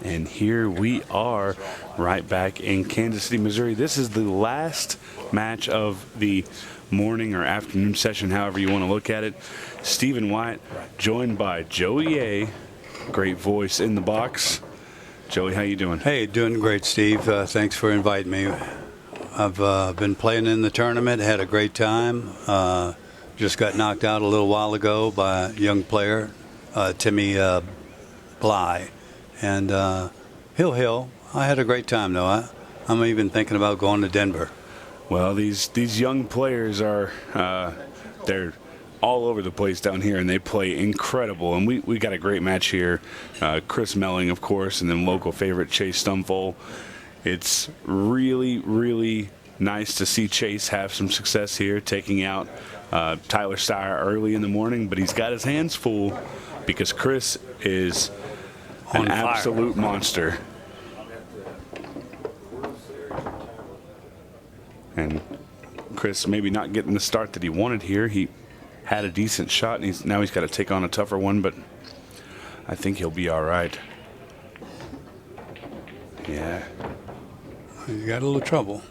And here we are right back in Kansas City, Missouri. This is the last match of the morning or afternoon session, however you want to look at it. Stephen White joined by Joey A. Great voice in the box. Joey, how you doing? Hey, doing great, Steve. Thanks for inviting me. I've been playing in the tournament, had a great time. Just got knocked out a little while ago by a young player, Timmy Bly. And Hill, I had a great time, though. I'm even thinking about going to Denver. Well, these young players are they're all over the place down here, and they play incredible. And we got a great match here. Chris Melling, of course, and then local favorite Chase Stumfoll. It's really, really nice to see Chase have some success here, taking out Tyler Steyer early in the morning. But he's got his hands full because Chris is an absolute monster. And Chris maybe not getting the start that he wanted here. He had a decent shot, and now he's got to take on a tougher one, but I think he'll be all right. Yeah. You got a little trouble.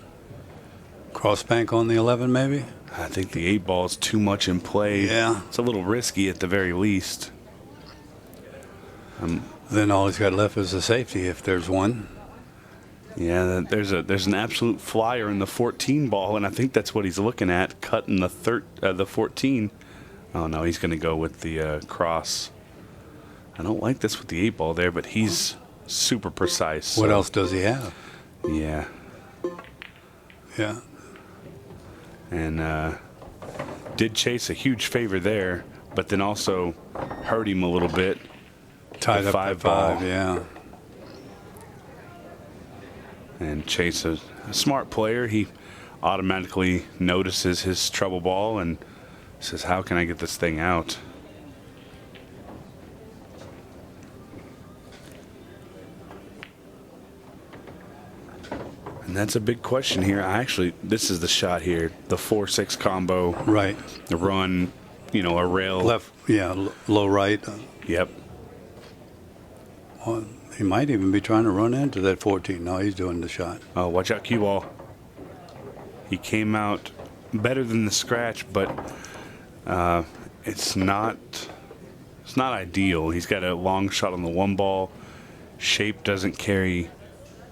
Cross bank on the 11, maybe? I think the 8 ball is too much in play. Yeah. It's a little risky at the very least. Then all he's got left is a safety, if there's one. Yeah, there's an absolute flyer in the 14 ball, and I think that's what he's looking at, cutting the 14. Oh, no, he's going to go with the cross. I don't like this with the 8 ball there, but he's super precise. What else does he have? Yeah. Yeah. And did Chase a huge favor there, but then also hurt him a little bit. Tied up 5 ball. ball. Yeah. And Chase, a smart player, he automatically notices his trouble ball and says, how can I get this thing out? And that's a big question here. This is the shot here, the 4-6 combo. Right. The run, a rail. Left, yeah, low right. Yep. Well, he might even be trying to run into that 14. No, he's doing the shot. Oh, watch out, cue ball. He came out better than the scratch, but it's not ideal. He's got a long shot on the 1 ball. Shape doesn't carry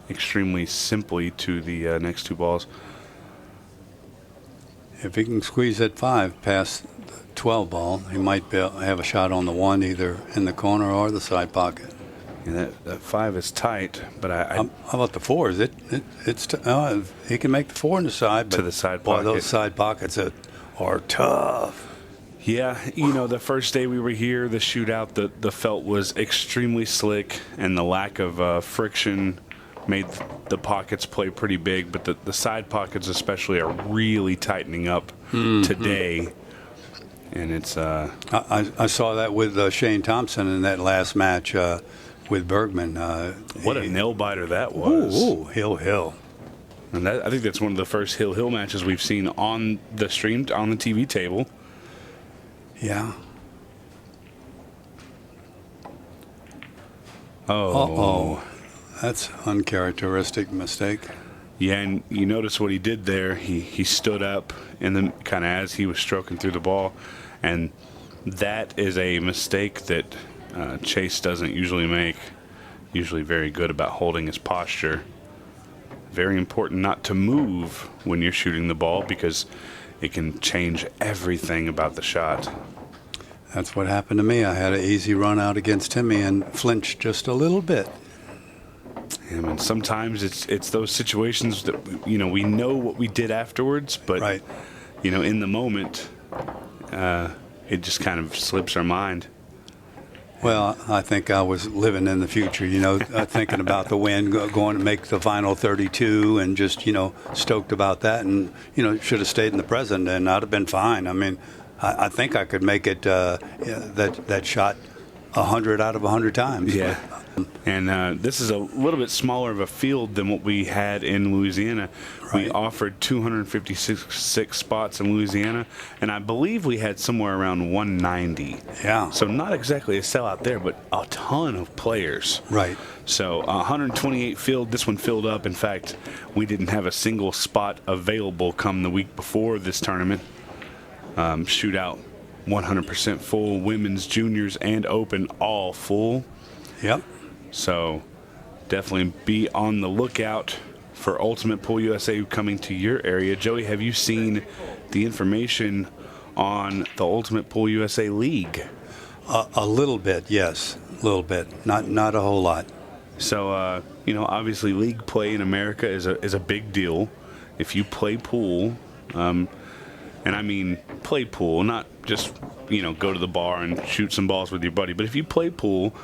extremely simply to the next 2 balls. If he can squeeze that 5 past the 12 ball, he might have a shot on the 1, either in the corner or the side pocket. Yeah, that 5 is tight, but how about the 4? He can make the 4 in the side, but to the side boy, pocket. those side pockets are tough. Yeah, the first day we were here, the shootout, the felt was extremely slick, and the lack of friction made the pockets play pretty big, but the side pockets especially are really tightening up today. And it's I saw that with Shane Thompson in that last match with Bergman. What a nail biter that was. Ooh, Hill. And I think that's one of the first Hill matches we've seen on the stream, on the TV table. Yeah. Oh. That's uncharacteristic mistake. Yeah, and you notice what he did there. He stood up, and then kind of as he was stroking through the ball, and that is a mistake that Chase doesn't usually make. Usually very good about holding his posture. Very important not to move when you're shooting the ball because it can change everything about the shot. That's what happened to me. I had an easy run out against Timmy and flinched just a little bit. I mean, sometimes it's those situations that we know what we did afterwards, but right. In the moment, it just kind of slips our mind. Well, I think I was living in the future, thinking about the win, going to make the final 32, and just stoked about that, and should have stayed in the present, and I'd have been fine. I mean, I think I could make it that shot 100 out of 100 times. Yeah. And this is a little bit smaller of a field than what we had in Louisiana. Right. We offered 256 spots in Louisiana, and I believe we had somewhere around 190. Yeah. So not exactly a sellout there, but a ton of players. Right. So 128 filled. This one filled up. In fact, we didn't have a single spot available come the week before this tournament. Shootout 100% full. Women's, juniors, and open all full. Yep. So definitely be on the lookout for Ultimate Pool USA coming to your area. Joey, have you seen the information on the Ultimate Pool USA League? A little bit, yes. A little bit. Not a whole lot. So, obviously league play in America is a big deal. If you play pool, and I mean play pool, not just, go to the bar and shoot some balls with your buddy, but if you play pool,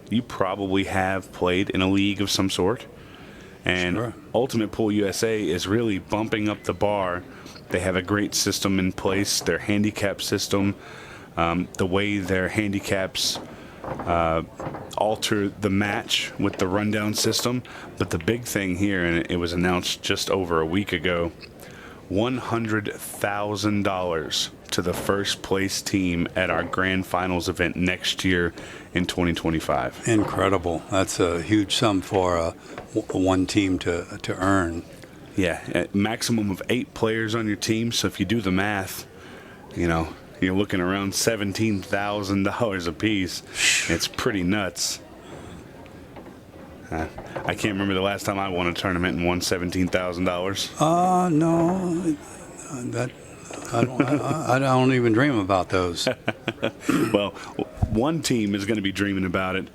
you probably have played in a league of some sort. And Sure. Ultimate Pool USA is really bumping up the bar. They have a great system in place, their handicap system, the way their handicaps alter the match with the rundown system. But the big thing here, and it was announced just over a week ago, $100,000 to the first place team at our grand finals event next year in 2025. Incredible. That's a huge sum for one team to earn. Yeah, a maximum of 8 players on your team. So if you do the math, you're looking around $17,000 a piece. It's pretty nuts. I can't remember the last time I won a tournament and won $17,000. No, that I don't even dream about those. Well, one team is going to be dreaming about it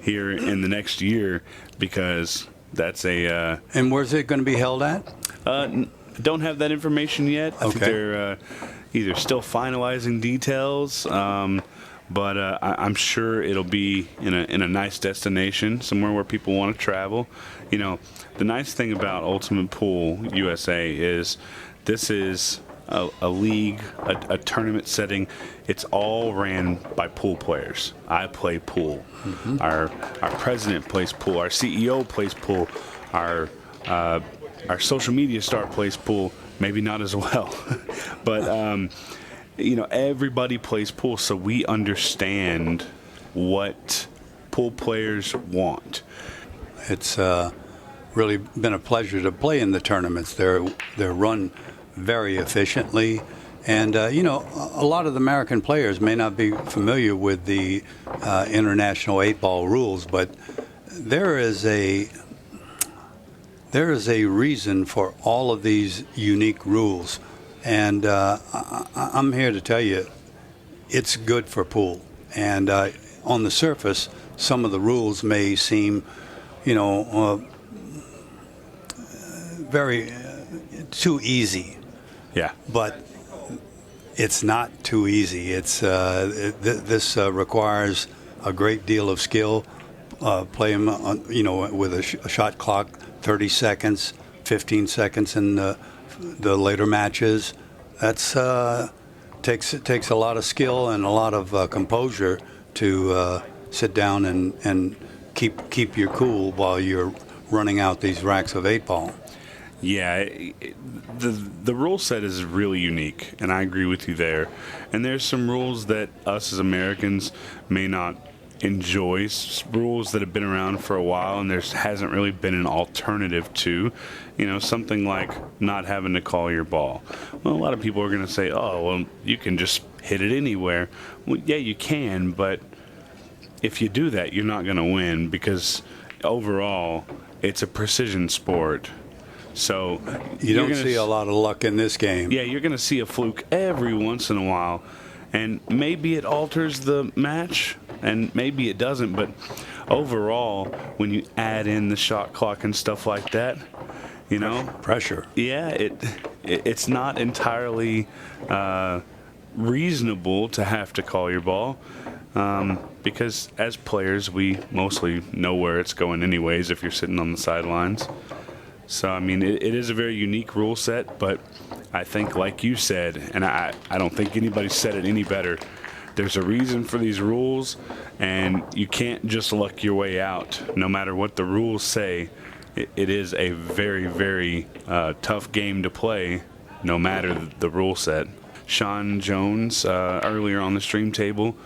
here in the next year because that's a. And where's it going to be held at? Don't have that information yet. I think they're either still finalizing details. But I'm sure it'll be in a nice destination, somewhere where people want to travel. The nice thing about Ultimate Pool USA is this is a league, a tournament setting. It's all ran by pool players. I play pool. Mm-hmm. Our president plays pool. Our CEO plays pool. Our social media star plays pool. Maybe not as well, but. Everybody plays pool, so we understand what pool players want. It's really been a pleasure to play in the tournaments. They're run very efficiently, and a lot of the American players may not be familiar with the international 8-ball rules, but there is a reason for all of these unique rules. And I'm here to tell you, it's good for pool. And on the surface, some of the rules may seem, very too easy. Yeah. But it's not too easy. It's this requires a great deal of skill. Play them, with a shot clock, 30 seconds, 15 seconds in the later matches. That's takes a lot of skill and a lot of composure to sit down and keep your cool while you're running out these racks of 8-ball. Yeah, the rule set is really unique, and I agree with you there. And there's some rules that us as Americans may not enjoy, rules that have been around for a while, and there hasn't really been an alternative to, something like not having to call your ball. Well, a lot of people are going to say, oh, well, you can just hit it anywhere. Well, yeah, you can, but if you do that, you're not going to win because overall, it's a precision sport. So you don't see a lot of luck in this game. Yeah, you're going to see a fluke every once in a while, and maybe it alters the match, and maybe it doesn't. But overall, when you add in the shot clock and stuff like that, pressure. Yeah, it's not entirely reasonable to have to call your ball. Because as players, we mostly know where it's going anyways if you're sitting on the sidelines. So, I mean, it is a very unique rule set, but I think, like you said, and I don't think anybody said it any better, there's a reason for these rules, and you can't just luck your way out. No matter what the rules say, it is a very, very tough game to play, no matter the rule set. Sean Jones, earlier on the stream table,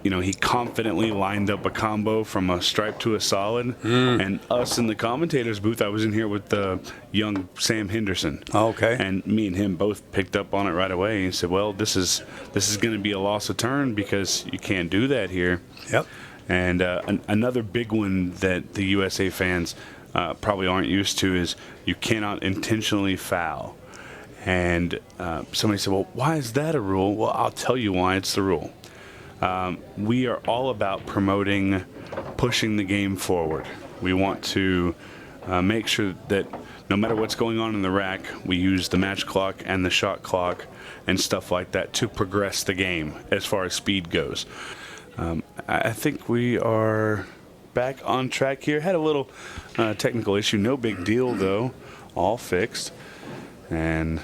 he confidently lined up a combo from a stripe to a solid. And us in the commentators booth, I was in here with young Sam Henderson. Okay. And me and him both picked up on it right away. He said, well, this is going to be a loss of turn because you can't do that here. Yep. And another big one that the USA fans probably aren't used to is you cannot intentionally foul. And somebody said, well, why is that a rule? Well, I'll tell you why it's the rule. We are all about promoting pushing the game forward. We want to make sure that no matter what's going on in the rack, we use the match clock and the shot clock and stuff like that to progress the game as far as speed goes. I think we are back on track here. Had a little technical issue. No big deal, though. All fixed. And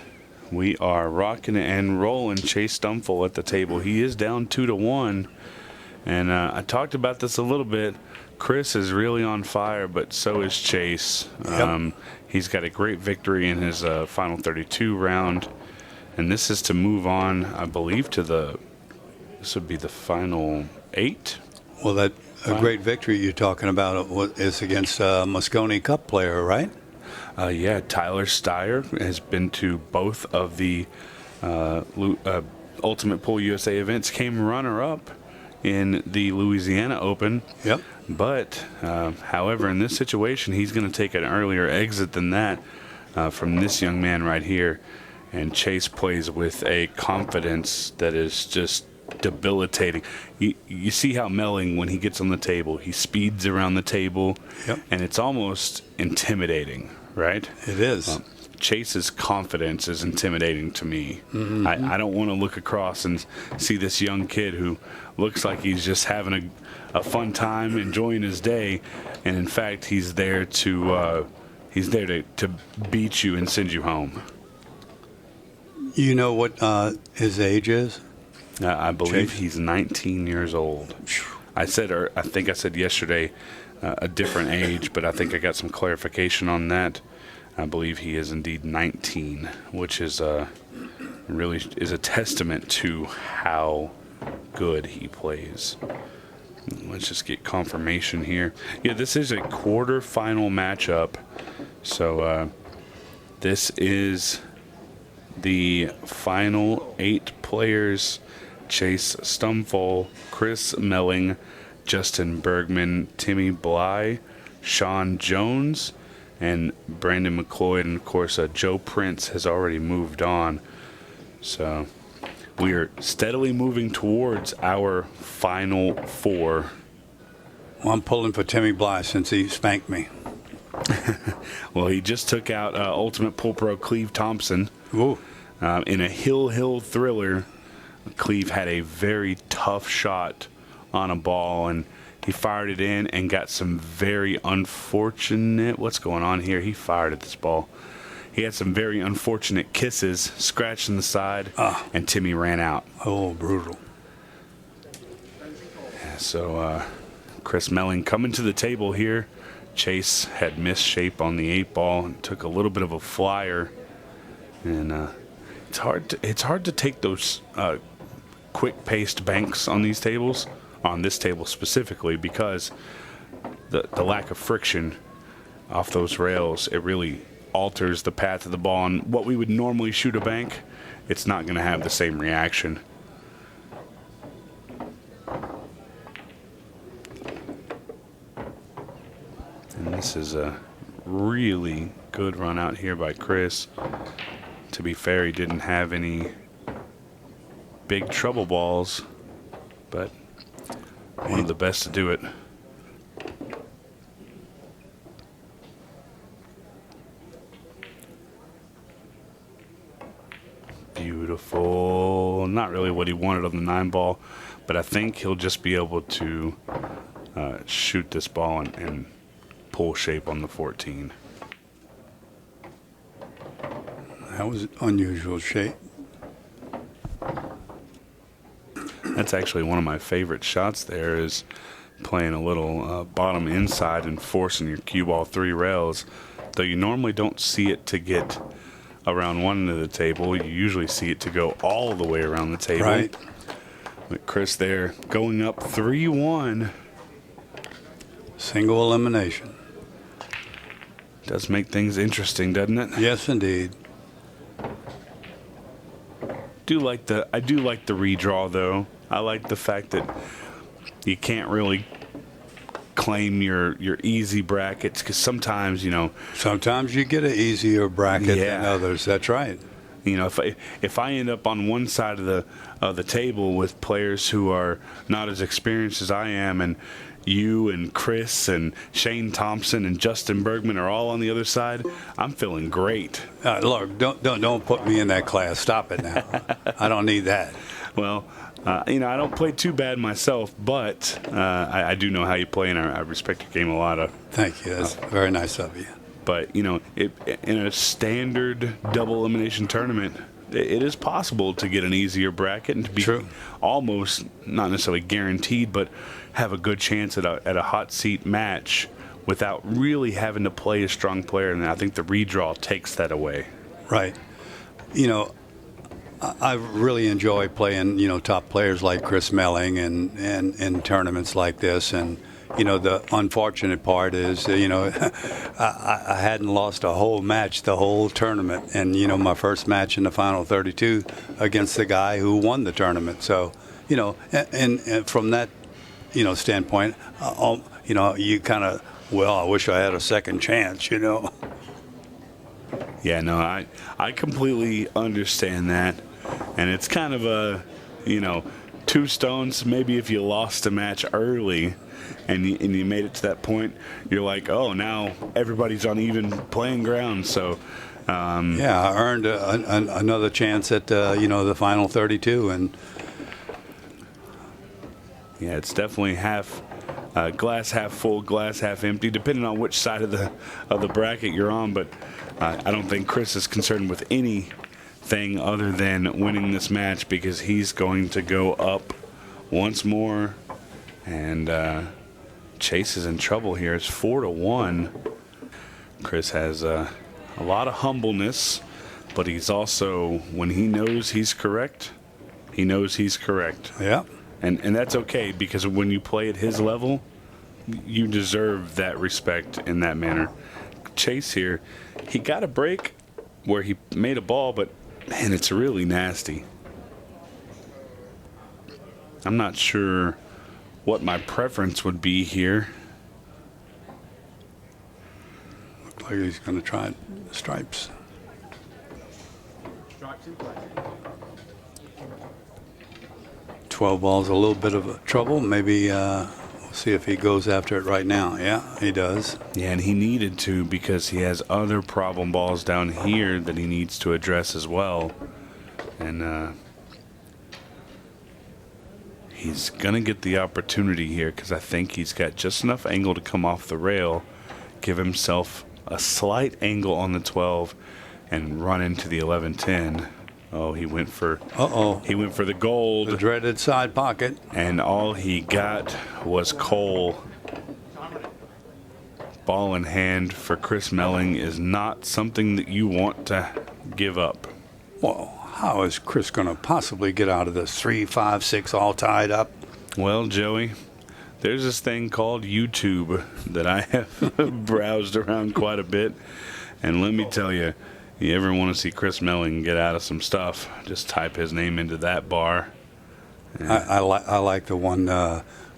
we are rocking and rolling. Chase Stumfoll at the table. He is down 2-1. And I talked about this a little bit. Chris is really on fire, but so is Chase. Yep. He's got a great victory in his final 32 round. And this is to move on, I believe, this would be the final 8. Well, a great victory you're talking about is against a Moscone Cup player, right? Yeah, Tyler Steyer has been to both of the Ultimate Pool USA events, came runner-up in the Louisiana Open. Yep. But, however, in this situation, he's going to take an earlier exit than that from this young man right here. And Chase plays with a confidence that is just debilitating. You see how Melling, when he gets on the table, he speeds around the table. Yep. And it's almost intimidating, right? It is. Chase's confidence is intimidating to me. Mm-hmm. I don't want to look across and see this young kid who looks like he's just having a fun time, enjoying his day, and in fact he's there to beat you and send you home. You know what his age is? I believe Chase? he's 19 years old. I think I said yesterday a different age, but I think I got some clarification on that. I believe he is indeed 19, which is really is a testament to how good he plays. Let's just get confirmation here. Yeah, this is a quarterfinal matchup. So this is the final 8 players: Chase Stumfoll, Chris Melling, Justin Bergman, Timmy Bly, Sean Jones, and Brandon McCloyd. And of course, Joe Prince has already moved on. So we are steadily moving towards our final 4. Well, I'm pulling for Timmy Bly since he spanked me. Well, he just took out Ultimate Pool Pro Cleve Thompson. Ooh. In a hill thriller. Cleve had a very tough shot on a ball, and he fired it in and got some very unfortunate... What's going on here? He fired at this ball. He had some very unfortunate kisses, scratching the side, and Timmy ran out. Oh, brutal. So Chris Melling coming to the table here. Chase had missed shape on the 8 ball and took a little bit of a flyer. And it's hard to take those quick-paced banks on these tables, on this table specifically, because the lack of friction off those rails, it really alters the path of the ball. And what we would normally shoot a bank, it's not going to have the same reaction. And this is a really good run out here by Chris. To be fair, he didn't have any big trouble balls, but one of the best to do it. Beautiful. Not really what he wanted on the 9 ball, but I think he'll just be able to shoot this ball and pull shape on the 14. That was unusual shape. That's actually one of my favorite shots there, is playing a little bottom inside and forcing your cue ball 3 rails. Though you normally don't see it to get around one end of the table, you usually see it to go all the way around the table. Right. But Chris there going up 3-1. Single elimination. Does make things interesting, doesn't it? Yes, indeed. I do like the redraw, though. I like the fact that you can't really claim your easy brackets, because sometimes, Sometimes you get an easier bracket Yeah. than others. That's right. If I end up on one side of the table with players who are not as experienced as I am, and you and Chris and Shane Thompson and Justin Bergman are all on the other side, I'm feeling great. Look, don't put me in that class. Stop it now. I don't need that. Well, I don't play too bad myself, but I do know how you play, and I respect your game a lot. Thank you. That's very nice of you. But, in a standard double elimination tournament, it is possible to get an easier bracket and to be True. almost, not necessarily guaranteed, but have a good chance at a hot seat match without really having to play a strong player. And I think the redraw takes that away. Right. I really enjoy playing, top players like Chris Melling and in tournaments like this. And, the unfortunate part is, I hadn't lost a whole match the whole tournament. And, my first match in the final 32 against the guy who won the tournament. So, and from that, standpoint, you kind of, I wish I had a second chance, Yeah, no, I completely understand that. And it's kind of a, two stones. Maybe if you lost a match early and you made it to that point, you're like, oh, now everybody's on even playing ground. So, yeah, I earned another chance at, the final 32. And yeah, it's definitely glass half full, glass half empty, depending on which side of the bracket you're on. But I don't think Chris is concerned with anything other than winning this match, because he's going to go up once more. And Chase is in trouble here. It's 4-1. Chris has a lot of humbleness, but he's also, when he knows he's correct, he knows he's correct. yeah. And that's okay, because when you play at his level, you deserve that respect in that manner. Chase here, he got a break where he made a ball, but, man, it's really nasty. I'm not sure what my preference would be here. Looks like he's going to try stripes. 12 ball's a little bit of trouble. Maybe we'll see if he goes after it right now. Yeah, he does. Yeah, and he needed to, because he has other problem balls down here that he needs to address as well. And he's going to get the opportunity here, because I think he's got just enough angle to come off the rail, give himself a slight angle on the 12, and run into the 11-10. Oh, he went for the gold. The dreaded side pocket. And all he got was coal. Ball in hand for Chris Melling is not something that you want to give up. Well, how is Chris going to possibly get out of this 3, 5, 6 all tied up? Well, Joey, there's this thing called YouTube that I have browsed around quite a bit. And let me tell you, you ever want to see Chris Melling get out of some stuff, just type his name into that bar. I like the one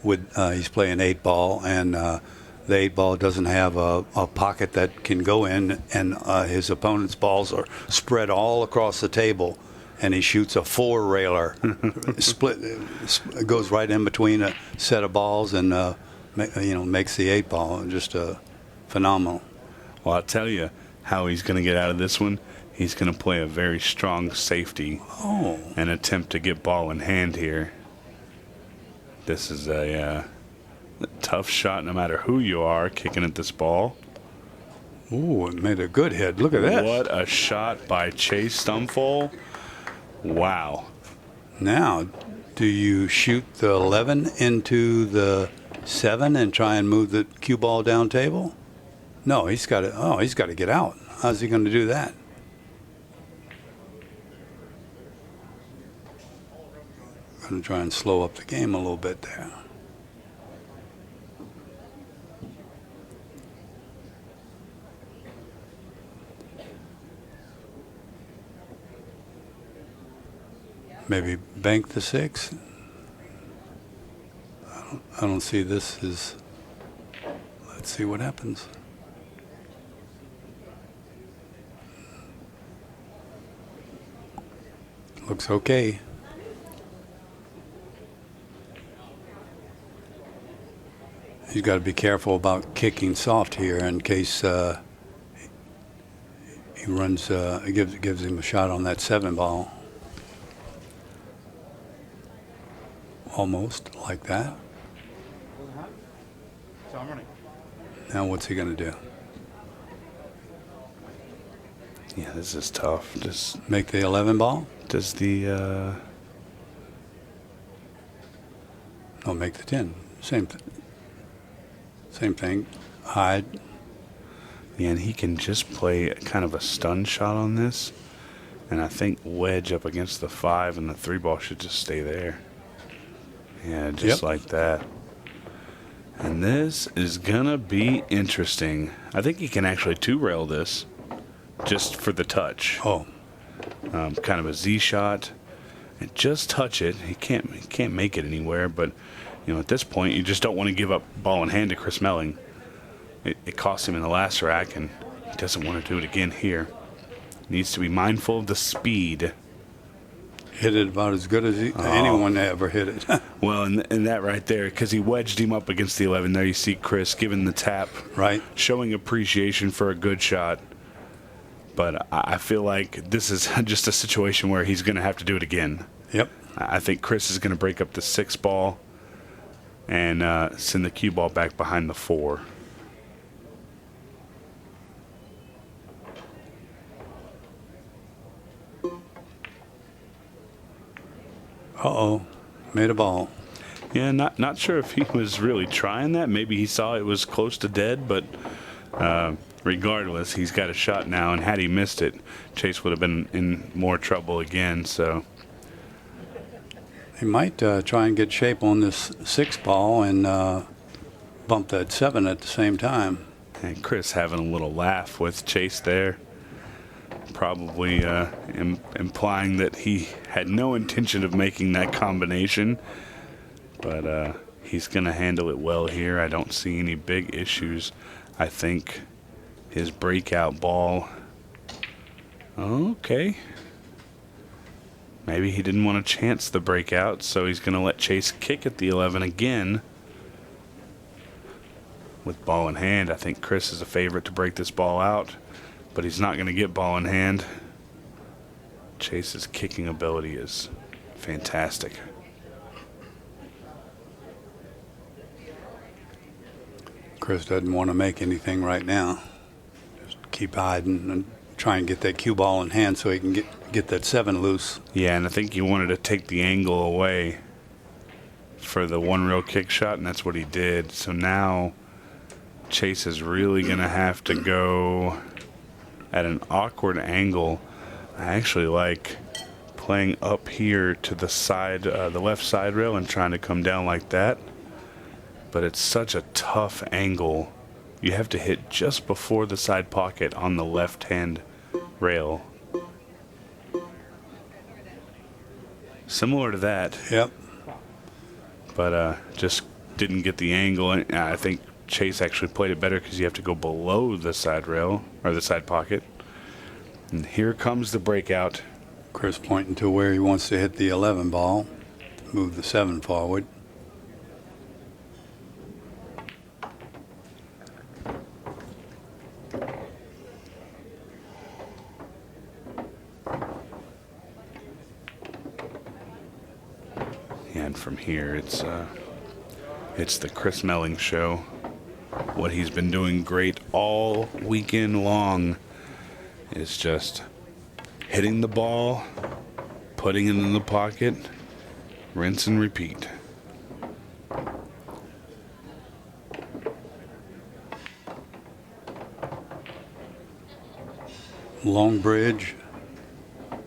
with he's playing 8-ball, and the 8-ball doesn't have a pocket that can go in, and his opponent's balls are spread all across the table, and he shoots a 4-railer, goes right in between a set of balls, and makes the 8-ball just phenomenal. Well, I'll tell you how he's going to get out of this one. He's going to play a very strong safety and attempt to get ball in hand here. This is a tough shot no matter who you are kicking at this ball. Ooh, it made a good hit. Look at that. What a shot by Chase Stumfoll. Wow. Now, Do you shoot the 11 into the 7 and try and move the cue ball down table? No, he's got to. Oh, he's got to get out. How's he going to do that? Going to try and slow up the game a little bit there. Maybe bank the 6. I don't see this as. Let's see what happens. Looks okay. He's got to be careful about kicking soft here in case he runs. Gives him a shot on that 7 ball. Almost like that. Now what's he going to do? Yeah, this is tough. Just make the 11 ball? Does the no, make the 10. Same thing. Hide. Yeah, and he can just play kind of a stun shot on this, and I think wedge up against the 5, and the 3 ball should just stay there. Yeah, just like that. And this is gonna be interesting. I think he can actually 2-rail this, just for the touch. Oh. Kind of a Z shot, and just touch it. He can't make it anywhere. But you know, at this point, you just don't want to give up ball in hand to Chris Melling. It cost him in the last rack, and he doesn't want to do it again here. Needs to be mindful of the speed. Hit it about as good as anyone ever hit it. Well, and that right there, because he wedged him up against the 11. There you see Chris giving the tap, right, showing appreciation for a good shot. But I feel like this is just a situation where he's going to have to do it again. Yep. I think Chris is going to break up the 6 ball and send the cue ball back behind the 4. Uh-oh. Made a ball. Yeah, not sure if he was really trying that. Maybe he saw it was close to dead, but regardless, he's got a shot now, and had he missed it, Chase would have been in more trouble again. So he might try and get shape on this 6 ball and bump that 7 at the same time. And Chris having a little laugh with Chase there, probably implying that he had no intention of making that combination, but he's going to handle it well here. I don't see any big issues. I think his breakout ball, okay, maybe he didn't want to chance the breakout, so he's going to let Chase kick at the 11 again. With ball in hand, I think Chris is a favorite to break this ball out, but he's not going to get ball in hand. Chase's kicking ability is fantastic. Chris doesn't want to make anything right now. Just keep hiding and try and get that cue ball in hand so he can get that 7 loose. Yeah, and I think he wanted to take the angle away for the 1-rail kick shot, and that's what he did. So now Chase is really going to have to go at an awkward angle. I actually like playing up here to the side, the left side rail, and trying to come down like that. But it's such a tough angle. You have to hit just before the side pocket on the left-hand rail. Similar to that. Yep. But just didn't get the angle. And I think Chase actually played it better because you have to go below the side rail, or the side pocket. And here comes the breakout. Chris pointing to where he wants to hit the 11 ball. Move the 7 forward. And from here, it's the Chris Melling show. What he's been doing great all weekend long is just hitting the ball, putting it in the pocket, rinse and repeat. Long bridge,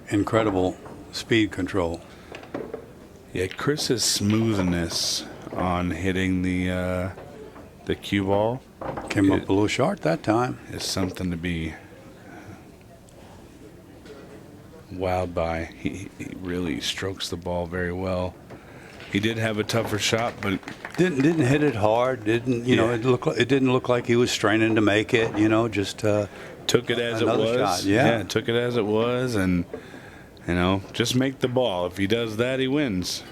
incredible speed control. Yeah, Chris's smoothness on hitting the cue ball Came up a little short that time. is something to be wowed by. He really strokes the ball very well. He did have a tougher shot, but Didn't hit it hard. Didn't Yeah. it didn't look like he was straining to make it. Just took it as it Another was. shot, yeah. Took it as it was, and just make the ball. If he does that, he wins.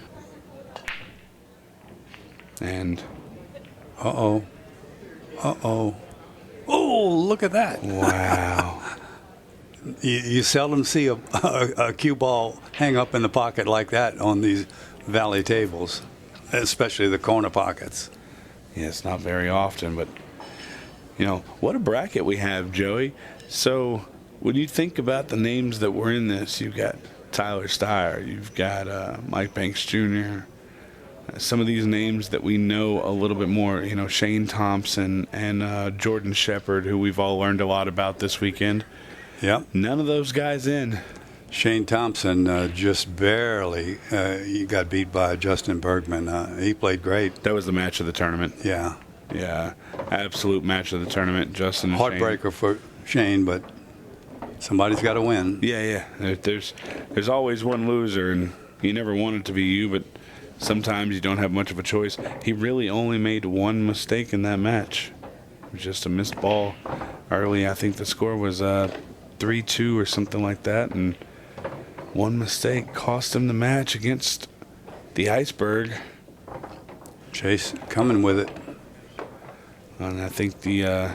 And oh, look at that! wow. You seldom see a cue ball hang up in the pocket like that on these valley tables, especially the corner pockets. Yeah, it's not very often, but what a bracket we have, Joey. So when you think about the names that were in this, you've got Tyler Steyer, you've got Mike Banks Jr., some of these names that we know a little bit more, Shane Thompson and Jordan Shepard, who we've all learned a lot about this weekend. Yep. None of those guys in. Shane Thompson just barely he got beat by Justin Bergman. He played great. That was the match of the tournament. Yeah. Yeah, absolute match of the tournament. Justin and Shane. Heartbreaker for Shane, but somebody's got to win. Yeah. There's always one loser, and you never want it to be you, but sometimes you don't have much of a choice. He really only made one mistake in that match. It was just a missed ball early. I think the score was 3-2 or something like that, and one mistake cost him the match against the Iceberg. Chase coming with it. And I think the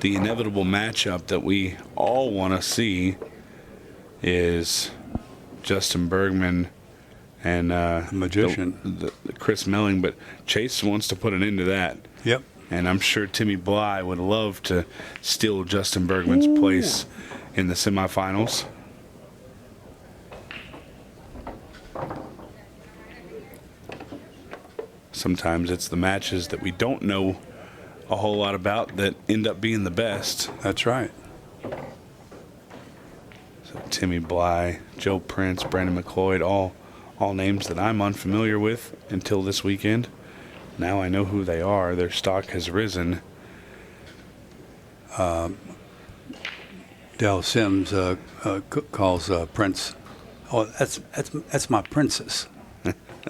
inevitable matchup that we all want to see is Justin Bergman and Magician. the Chris Melling, but Chase wants to put an end to that. Yep. And I'm sure Timmy Bly would love to steal Justin Bergman's place in the semifinals. Sometimes it's the matches that we don't know a whole lot about that end up being the best. That's right. So Timmy Bly, Joe Prince, Brandon McLeod, all names that I'm unfamiliar with until this weekend. Now I know who they are. Their stock has risen. Dell Sims calls Prince. Oh, that's my princess.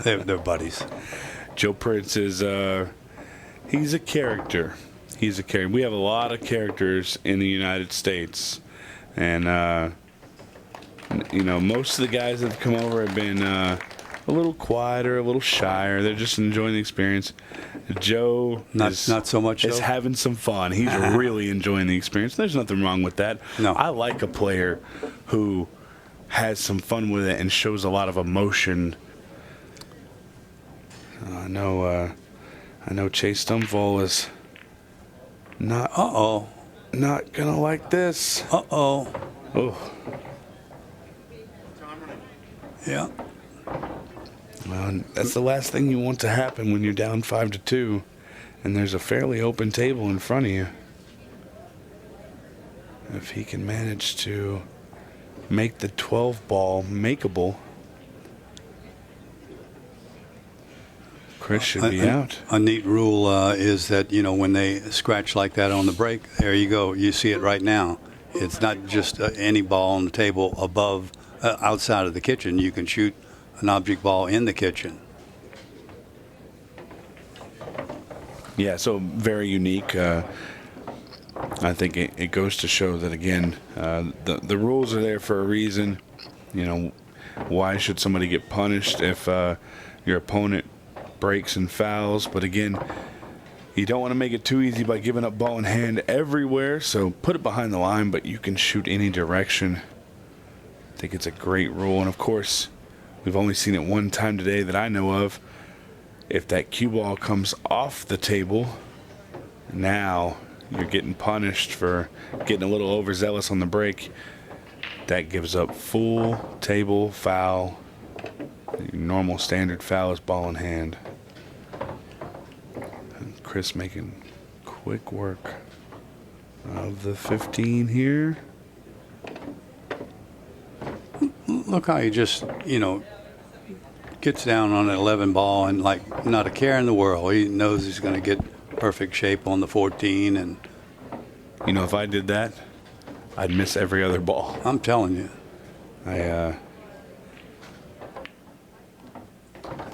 They're buddies. Joe Prince is he's a character. He's a character. We have a lot of characters in the United States, and most of the guys that have come over have been a little quieter, a little shyer. They're just enjoying the experience. Joe Not so much. is So. having some fun. He's really enjoying the experience. There's nothing wrong with that. No. I like a player who has some fun with it and shows a lot of emotion. I know Chase Stumfoll is not gonna like this. Oh. Yeah. Well, that's the last thing you want to happen when you're down 5-2, and there's a fairly open table in front of you. If he can manage to make the 12 ball makeable, Chris should be out. A neat rule is that, when they scratch like that on the break, there you go. You see it right now. It's not just any ball on the table above, outside of the kitchen. You can shoot an object ball in the kitchen. Yeah, so very unique. I think it goes to show that, again, the rules are there for a reason. Why should somebody get punished if your opponent breaks and fouls? But again, you don't want to make it too easy by giving up ball in hand everywhere, so put it behind the line, but you can shoot any direction. I think it's a great rule, and of course, we've only seen it one time today that I know of. If that cue ball comes off the table, now you're getting punished for getting a little overzealous on the break. That gives up full table foul Normal standard foul is ball in hand. And Chris making quick work of the 15 here. Look how he just, gets down on an 11 ball and like not a care in the world. He knows he's going to get perfect shape on the 14, and If I did that, I'd miss every other ball. I'm telling you. I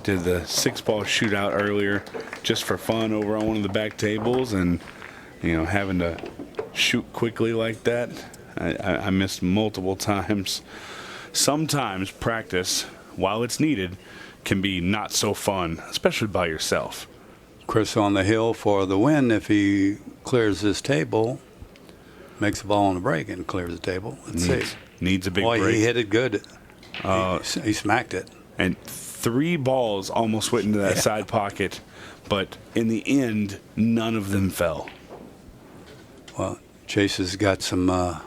did the 6-ball shootout earlier just for fun over on one of the back tables, and having to shoot quickly like that, I missed multiple times. Sometimes practice, while it's needed, can be not so fun, especially by yourself. Chris on the hill for the win. If he clears this table, makes the ball on the break and clears the table. Let's see. Needs a big Boy, break. he hit it good. He smacked it. And 3 balls almost went into that side pocket, but in the end, none of them fell. Well, Chase has got some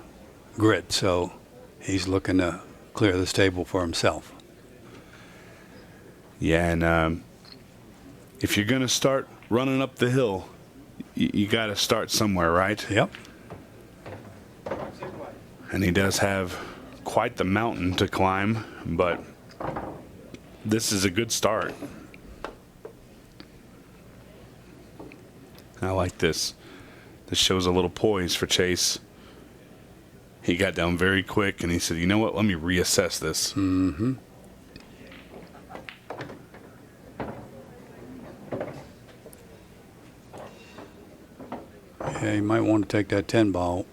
grit, so he's looking to clear this table for himself. Yeah, and if you're going to start running up the hill, you got to start somewhere, right? Yep. And he does have quite the mountain to climb, but this is a good start. I like this. This shows a little poise for Chase. He got down very quick, and he said, you know what, let me reassess this. Mm-hmm. Yeah, you might want to take that 10 ball.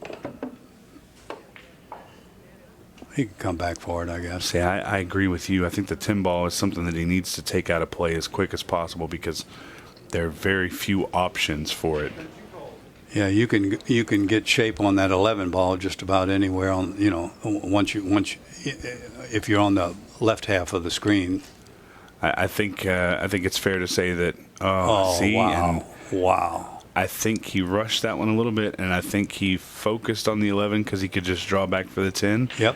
He can come back for it, I guess. See, I agree with you. I think the 10 ball is something that he needs to take out of play as quick as possible because there are very few options for it. Yeah, you can get shape on that 11 ball just about anywhere on, if you're on the left half of the screen. I think it's fair to say that. Wow! And Wow! I think he rushed that one a little bit, and I think he focused on the 11 because he could just draw back for the 10. Yep.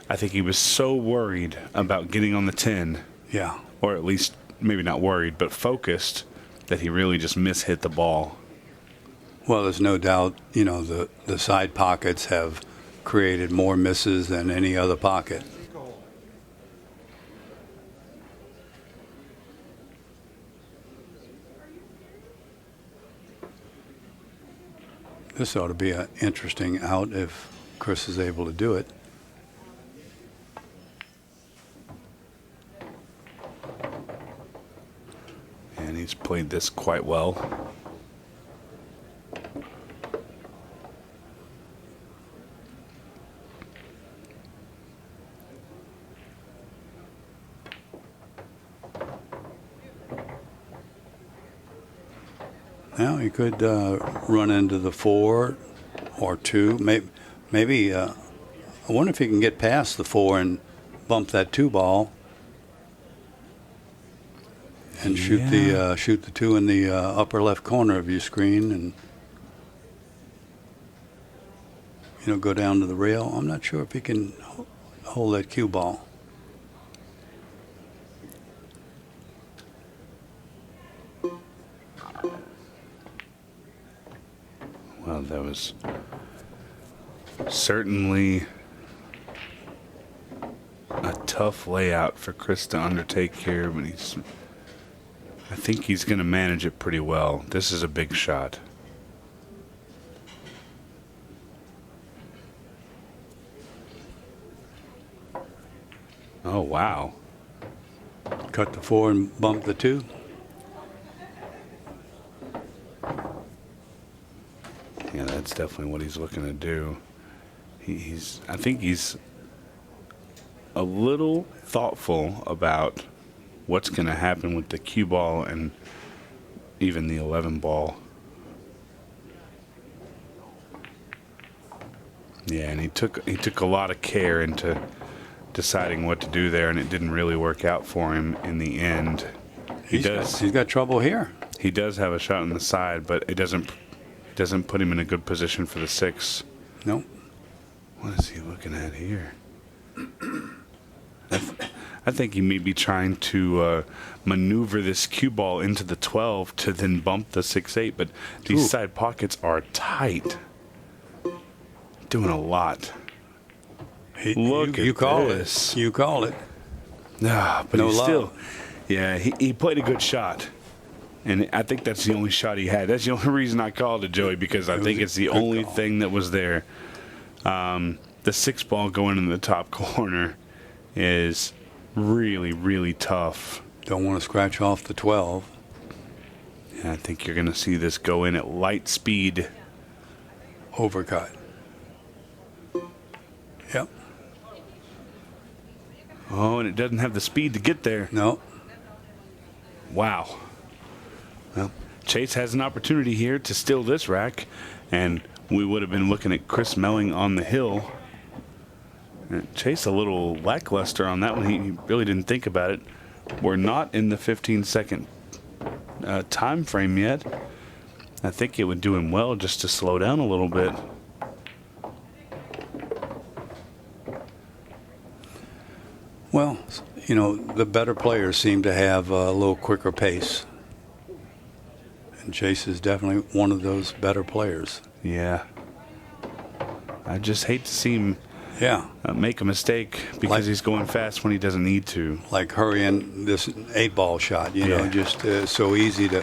I think he was so worried about getting on the 10. Yeah. Or at least maybe not worried, but focused, that he really just mishit the ball. Well, there's no doubt, the side pockets have created more misses than any other pocket. This ought to be an interesting out if Chris is able to do it. And he's played this quite well. Now he could run into the 4 or 2. Maybe I wonder if he can get past the 4 and bump that 2 ball and shoot the 2 in the upper left corner of your screen and go down to the rail. I'm not sure if he can hold that cue ball. Well, that was certainly a tough layout for Chris to undertake here, but I think he's going to manage it pretty well. This is a big shot. Oh, wow. Cut the 4 and bump the 2. Yeah, that's definitely what he's looking to do. I think he's a little thoughtful about what's going to happen with the cue ball and even the 11 ball. Yeah, and he took a lot of care into deciding what to do there, and it didn't really work out for him in the end. He's got trouble here. He does have a shot on the side, but it doesn't put him in a good position for the 6. Nope. What is he looking at here? I I think he may be trying to maneuver this cue ball into the 12 to then bump the 6-8, but these side pockets are tight. Doing a lot. Look at you call this. it. You call it. But No he's love. still, yeah, he played a good shot. And I think that's the only shot he had. That's the only reason I called it, Joey, because I think it's the only thing that was there. The 6 ball going in the top corner is really, really tough. Don't want to scratch off the 12. And I think you're going to see this go in at light speed. Overcut. Yep. Oh, and it doesn't have the speed to get there. No. Wow. Well, Chase has an opportunity here to steal this rack, and we would have been looking at Chris Melling on the hill. And Chase a little lackluster on that one. He really didn't think about it. We're not in the 15-second time frame yet. I think it would do him well just to slow down a little bit. Well, you know, the better players seem to have a little quicker pace. And Chase is definitely one of those better players. Yeah. I just hate to see him make a mistake because he's going fast when he doesn't need to. Like hurrying this 8-ball shot, you know, just so easy to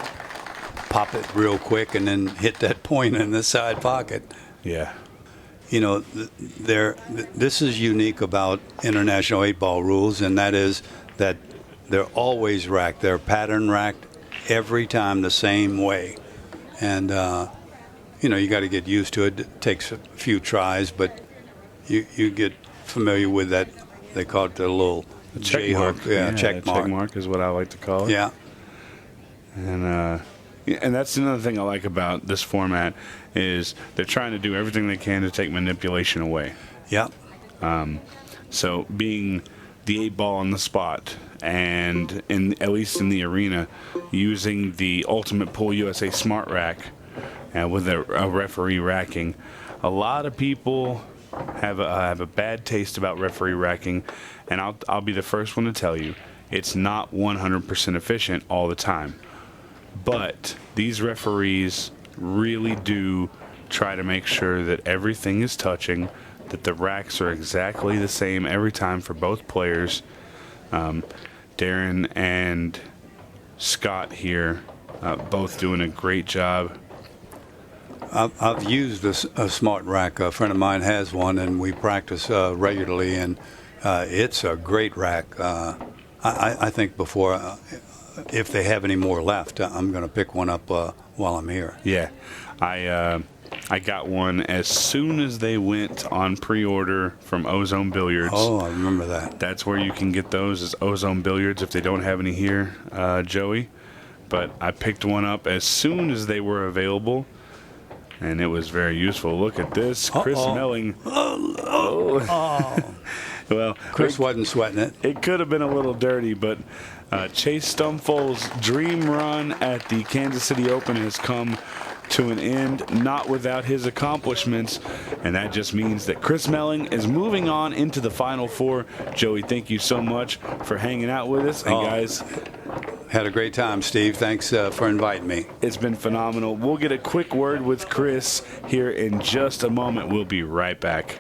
pop it real quick and then hit that point in the side pocket. Yeah. You know, this is unique about international 8-ball rules, and that is that they're always racked. They're pattern racked every time the same way. And, you know, you got to get used to it. It takes a few tries, but you get familiar with that. They call it the little check mark. Yeah, check mark. Check mark is what I like to call it. Yeah. And that's another thing I like about this format is they're trying to do everything they can to take manipulation away. Yeah. So being the 8-ball on the spot and at least in the arena using the Ultimate Pool USA Smart Rack with a referee racking, a lot of people have a bad taste about referee racking, and I'll be the first one to tell you it's not 100% efficient all the time. But these referees really do try to make sure that everything is touching, that the racks are exactly the same every time for both players. Darren and Scott here both doing a great job. I've used a smart rack. A friend of mine has one, and we practice regularly, and it's a great rack. I think before, if they have any more left, I'm going to pick one up while I'm here. Yeah, I got one as soon as they went on pre-order from Ozone Billiards. Oh, I remember that. That's where you can get those, is Ozone Billiards, if they don't have any here, Joey. But I picked one up as soon as they were available, and it was very useful. Look at this, Chris Melling. Well, Chris wasn't sweating it. It could have been a little dirty, but Chase Stumfoll's dream run at the Kansas City Open has come to an end, not without his accomplishments, and that just means that Chris Melling is moving on into the Final Four. Joey, thank you so much for hanging out with us, and guys, had a great time, Steve. Thanks for inviting me. It's been phenomenal. We'll get a quick word with Chris here in just a moment. We'll be right back.